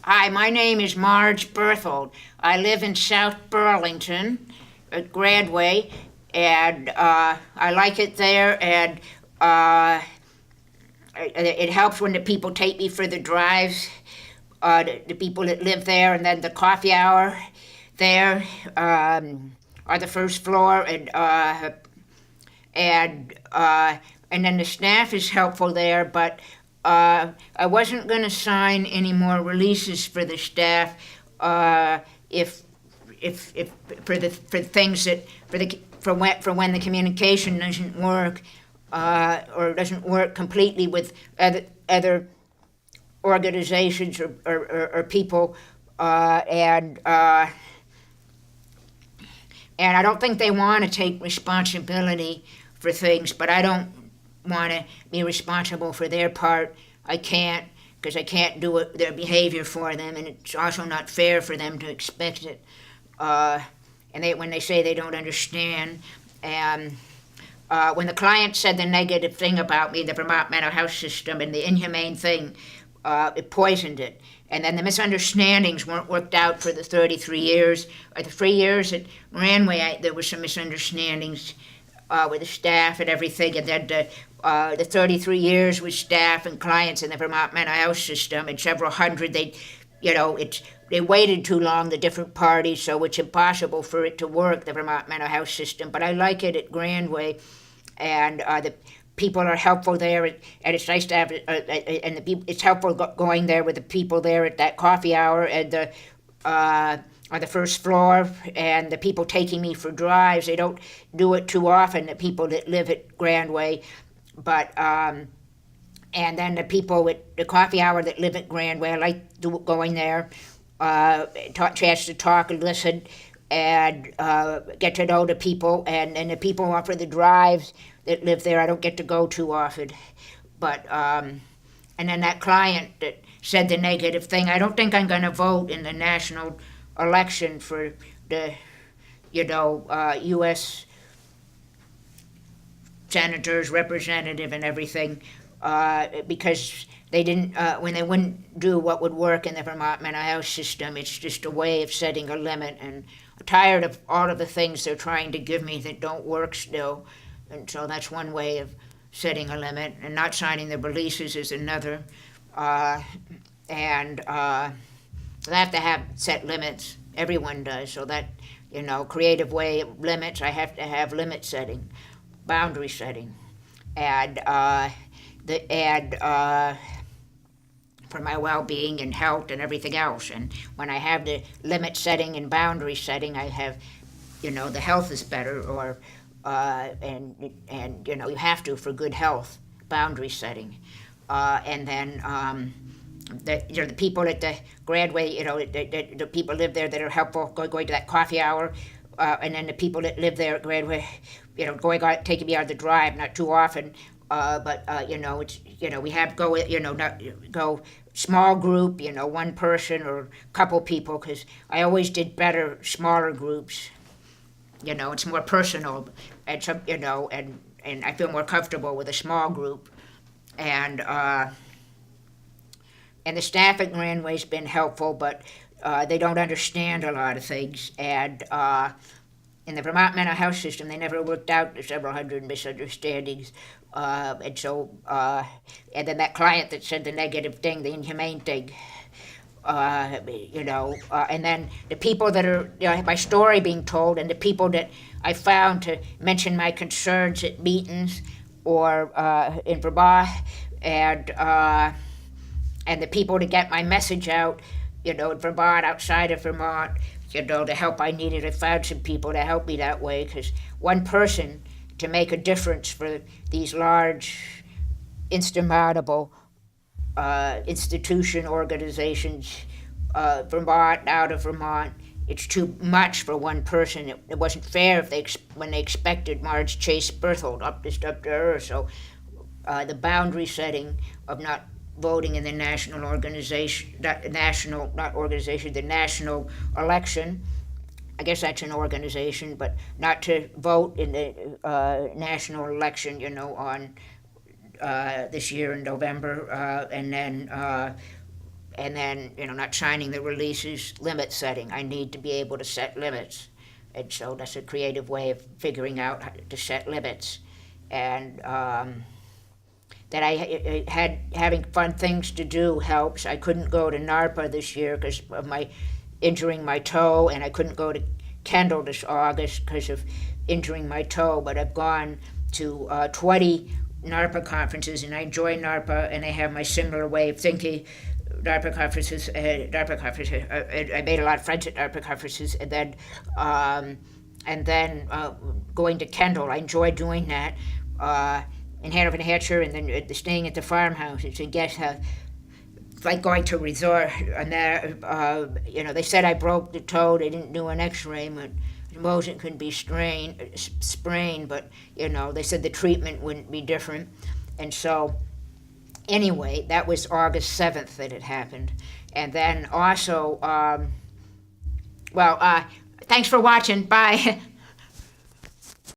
Hi, my name is Marj Berthold. I live in South Burlington at Gradway, and I like it there, and it helps when the people take me for the drives, the people that live there, and then the coffee hour there on the first floor, and and then the staff is helpful there, but I wasn't going to sign any more releases for the staff if if for things that for when the communication doesn't work or doesn't work completely with other organizations or people and I don't think they want to take responsibility for things, but I don't want to be responsible for their part. I can't, because I can't do their behavior for them, and it's also not fair for them to expect it. When they say they don't understand, and when the client said the negative thing about me, the Vermont Mental Health System, and the inhumane thing, it poisoned it. And then the misunderstandings weren't worked out for the 33 years. Or the 3 years at Ranway, there were some misunderstandings with the staff and everything. And then the 33 years with staff and clients in the Vermont Mental Health System, and several hundred, they waited too long, the different parties, so it's impossible for it to work, the Vermont Mental Health System. But I like it at Grandway, and the people are helpful there, and it's nice to have, and it's helpful going there with the people there at that coffee hour and on the first floor, and the people taking me for drives. They don't do it too often, the people that live at Grandway, but and then the people at the coffee hour that live at Grandway, I like going there, chance to talk and listen, and get to know the people, and the people offer the drives that live there. I don't get to go too often, but and then that client that said the negative thing, I don't think I'm going to vote in the national election for the U.S. senators, representative, and everything, because they didn't when they wouldn't do what would work in the Vermont Mental Health System. It's just a way of setting a limit, and I'm tired of all of the things they're trying to give me that don't work still. And so that's one way of setting a limit, and not signing the releases is another. And they have to have set limits. Everyone does. So that, creative way of limits, I have to have limit setting, boundary setting, and for my well-being and health and everything else. And when I have the limit setting and boundary setting, I have, the health is better, or and you have to for good health, boundary setting, and then the people at the Gradway, the people live there that are helpful, going to that coffee hour, and then the people that live there at Gradway, going out, taking me on the drive, not too often, but it's we have not go small group, one person or couple people, because I always did better smaller groups. It's more personal, and some, and I feel more comfortable with a small group, and the staff at Grandway's been helpful, but they don't understand a lot of things, and in the Vermont Mental Health System, they never worked out the several hundred misunderstandings, and so and then that client that said the negative thing, the inhumane thing. And then the people that are, my story being told, and the people that I found to mention my concerns at meetings or in Vermont, and the people to get my message out, in Vermont, outside of Vermont, the help I needed. I found some people to help me that way, because one person to make a difference for these large, insurmountable organizations, Vermont, out of Vermont, it's too much for one person. It wasn't fair when they expected Marj Berthold up to her. So the boundary setting of not voting in the national election. I guess that's an organization, but not to vote in the national election, on this year in November, and then and then, not signing the releases, limit setting. I need to be able to set limits. And so that's a creative way of figuring out how to set limits. And that I had having fun things to do helps. I couldn't go to NARPA this year because of my injuring my toe, and I couldn't go to Cahnnel this August because of injuring my toe, but I've gone to 20 NARPA conferences, and I enjoy NARPA, and I have my similar way of thinking. NARPA conferences, I made a lot of friends at NARPA conferences, and then going to Cahnnel. I enjoy doing that in Hanover, New Hampshire, and then staying at the farmhouse. It's a guest house. It's like going to a resort. And there, they said I broke the toe. They didn't do an X-ray, but suppose it could be sprained. But they said the treatment wouldn't be different. And so, anyway, that was August 7th that it happened. And then also, thanks for watching. Bye.